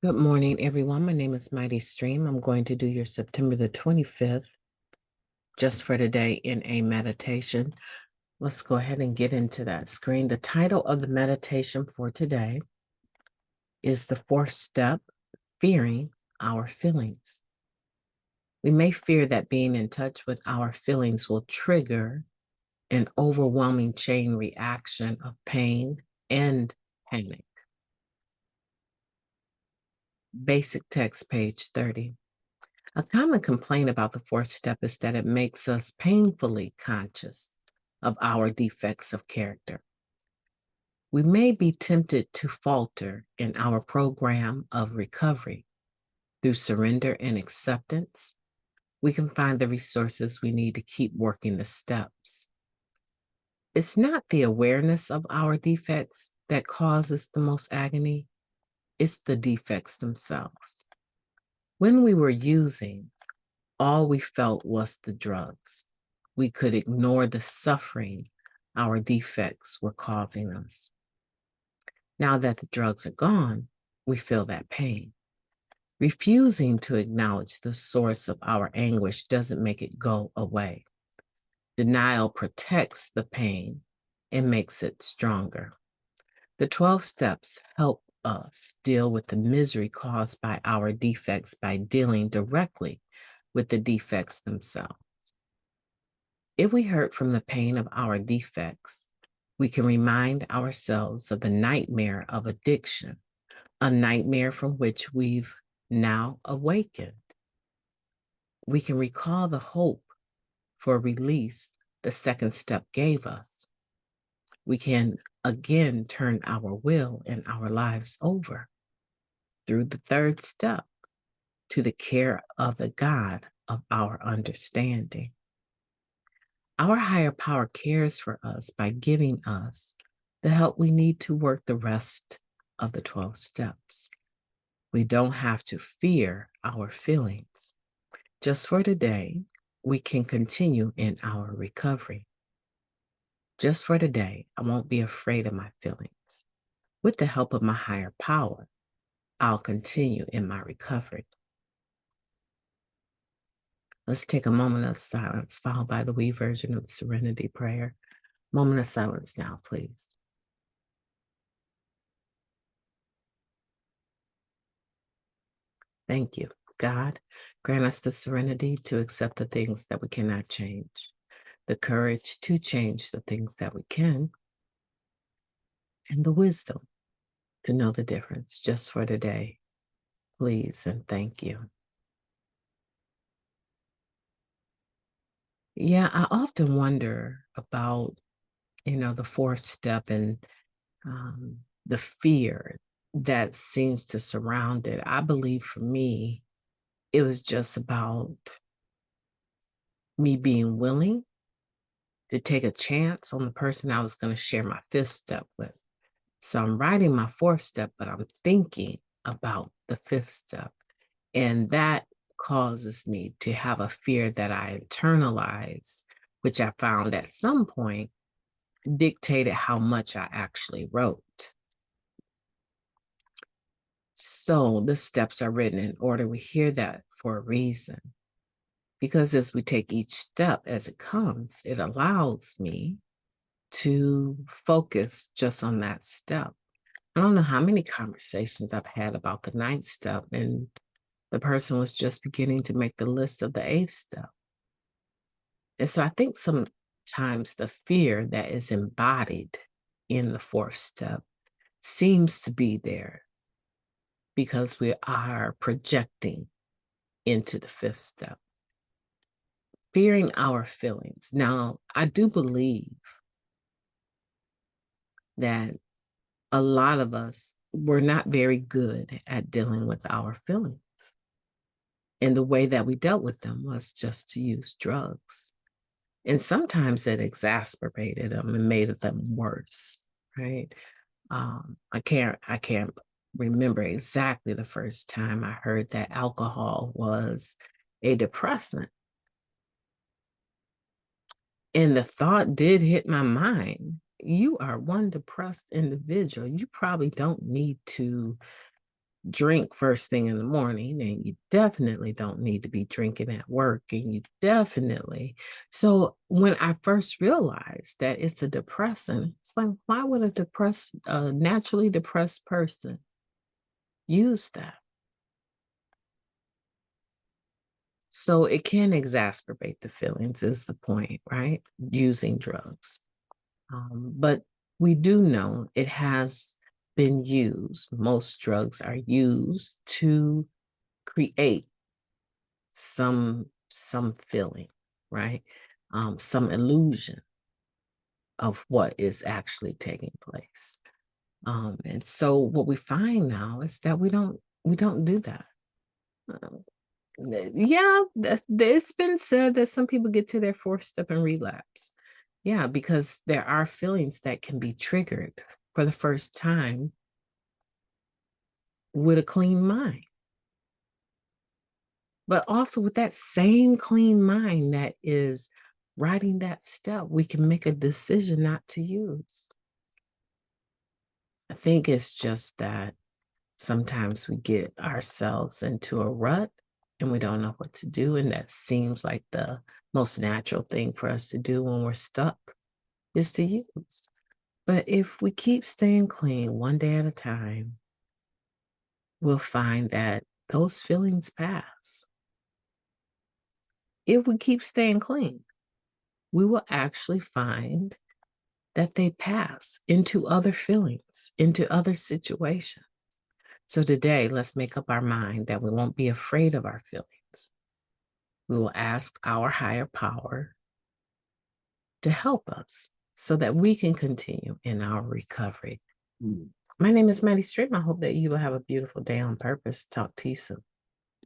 Good morning, everyone. My name is MightyStream. I'm going to do your September the 25th, just for today, in a meditation. Let's go ahead and get into that screen. The title of the meditation for today is the fourth step, fearing our feelings. We may fear that being in touch with our feelings will trigger an overwhelming chain reaction of pain and panic. Basic text, page 30. A common complaint about the fourth step is that it makes us painfully conscious of our defects of character. We may be tempted to falter in our program of recovery. Through surrender and acceptance, we can find the resources we need to keep working the steps. It's not the awareness of our defects that causes the most agony, it's the defects themselves. When we were using, all we felt was the drugs. We could ignore the suffering our defects were causing us. Now that the drugs are gone, we feel that pain. Refusing to acknowledge the source of our anguish doesn't make it go away. Denial protects the pain and makes it stronger. The 12 steps help us deal with the misery caused by our defects by dealing directly with the defects themselves. If we hurt from the pain of our defects, we can remind ourselves of the nightmare of addiction, a nightmare from which we've now awakened. We can recall the hope for release the second step gave us. We can again turn our will and our lives over through the third step to the care of the God of our understanding. Our higher power cares for us by giving us the help we need to work the rest of the 12 steps. We don't have to fear our feelings. Just for today, we can continue in our recovery. Just for today, I won't be afraid of my feelings. With the help of my higher power, I'll continue in my recovery. Let's take a moment of silence, followed by the we version of the Serenity Prayer. Moment of silence now, please. Thank you. God, grant us the serenity to accept the things that we cannot change, the courage to change the things that we can, and the wisdom to know the difference just for today. Please and thank you. Yeah, I often wonder about, the fourth step and the fear that seems to surround it. I believe for me, it was just about me being willing to take a chance on the person I was going to share my fifth step with. So I'm writing my fourth step, but I'm thinking about the fifth step. And that causes me to have a fear that I internalize, which I found at some point dictated how much I actually wrote. So the steps are written in order. We hear that for a reason. Because as we take each step as it comes, it allows me to focus just on that step. I don't know how many conversations I've had about the ninth step, and the person was just beginning to make the list of the eighth step. And so I think sometimes the fear that is embodied in the fourth step seems to be there because we are projecting into the fifth step. Fearing our feelings. Now, I do believe that a lot of us were not very good at dealing with our feelings. And the way that we dealt with them was just to use drugs. And sometimes it exacerbated them and made them worse, right? I can't remember exactly the first time I heard that alcohol was a depressant. And the thought did hit my mind. You are one depressed individual. You probably don't need to drink first thing in the morning, and you definitely don't need to be drinking at work, and you definitely. So when I first realized that it's a depressant, it's like, why would a naturally depressed person use that? So it can exacerbate the feelings is the point, right? Using drugs. But we do know it has been used. Most drugs are used to create some feeling, right? Some illusion of what is actually taking place. And so what we find now is that we don't do that. Um, yeah, it's been said that some people get to their fourth step and relapse. Yeah, because there are feelings that can be triggered for the first time with a clean mind. But also with that same clean mind that is writing that step, we can make a decision not to use. I think it's just that sometimes we get ourselves into a rut and we don't know what to do. And that seems like the most natural thing for us to do when we're stuck is to use. But if we keep staying clean one day at a time, we'll find that those feelings pass. If we keep staying clean, we will actually find that they pass into other feelings, into other situations. So today, let's make up our mind that we won't be afraid of our feelings. We will ask our higher power to help us so that we can continue in our recovery. My name is MightyStream. I hope that you will have a beautiful day on purpose. Talk to you soon.